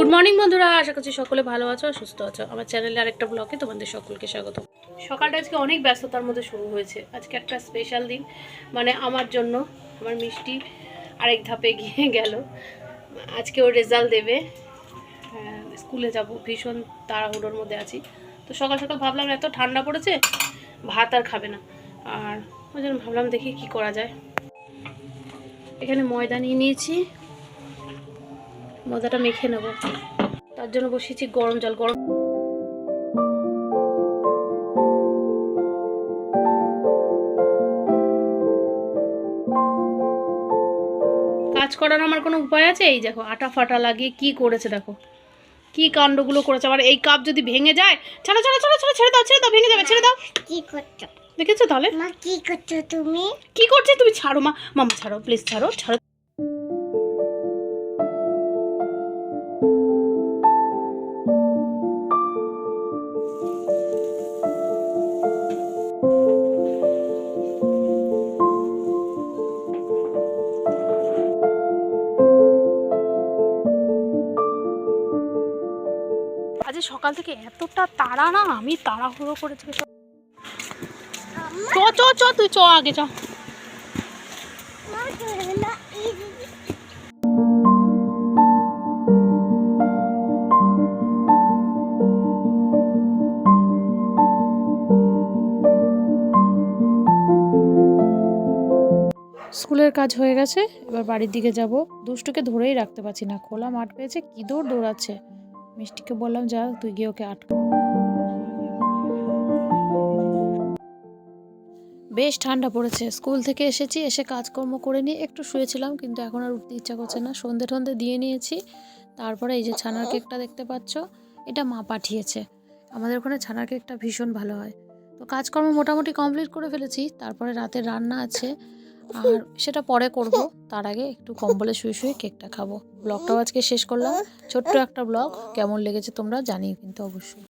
Good morning বন্ধুরা, আশা করছি সকলে ভালো আছো, সুস্থ আছো। আমার চ্যানেলে আরেকটা ব্লগে তোমাদের সকলকে স্বাগত। সকালটা আজকে অনেক ব্যস্ততার মধ্যে শুরু হয়েছে। আজকে একটা স্পেশাল দিন, মানে আমার জন্য। আমার মিষ্টি আরেক ধাপে গিয়ে গেল। আজকে ওর রেজাল্ট দেবে, স্কুলে যাব, ভীষণ তাড়াহুড়োর মধ্যে আছি। তো সকাল সকাল ভাবলাম এত ঠান্ডা পড়েছে, ভাত আর খাবে না, আর ওই জন্য ভাবলাম দেখি কি করা যায়। এখানে ময়দা নিয়ে নিয়েছি, ময়দাটা মেখে নেব। তার জন্য বসিয়েছি গরম জল। কাজ করার আমার কোনো উপায় আছে? এই দেখো আটা ফাটা লাগিয়ে কি করেছে, দেখো কি কাণ্ডগুলো করেছে। আবার এই কাপ যদি ভেঙে যায়, ছাড়ো ছাড়ো ছাড়ো ছাড়ো, ছেড়ে দাও ছেড়ে দাও, ভেঙে যাবে, ছেড়ে দাও। কি করছো? দেখেছো তাহলে মা, কি করছো তুমি? কি করছে? তুমি ছাড়ো মা, মামা ছাড়ো প্লিজ, ছাড়ো ছাড়ো। আজ সকাল থেকে এতটা তাড়া না, আমি তাড়াহুড়ো করেছি। চ চ চ, তুই চ আগে চ। স্কুলের কাজ হয়ে গেছে, এবার বাড়ির দিকে যাব। দুষ্টুকে ধরেই রাখতে পারছি না, খোলা মাঠ পেয়েছে, কি দৌড়াচ্ছে। মিষ্টিকে বললাম যা তুই গিয়ে ওকে আটকা। বেশ ঠান্ডা পড়েছে। স্কুল থেকে এসেছি, এসে কাজকর্ম করে নিয়ে একটু শুয়েছিলাম, কিন্তু এখন আর উঠতে ইচ্ছা করছে না। সন্ধে টন্ধে দিয়ে নিয়েছি। তারপরে এই যে ছানার কেকটা দেখতে পাচ্ছ, এটা মা পাঠিয়েছে। আমাদের ওখানে ছানার কেকটা ভীষণ ভালো হয়। তো কাজকর্ম মোটামুটি কমপ্লিট করে ফেলেছি। তারপরে রাতের রান্না আছে, আর সেটা পরে করব। তার আগে একটু কম্বলে শুয়ে শুয়ে কেকটা খাবো। ব্লগটাও আজকে শেষ করলাম, ছোট্ট একটা ব্লগ। কেমন লেগেছে তোমরা জানিও কিন্তু অবশ্যই।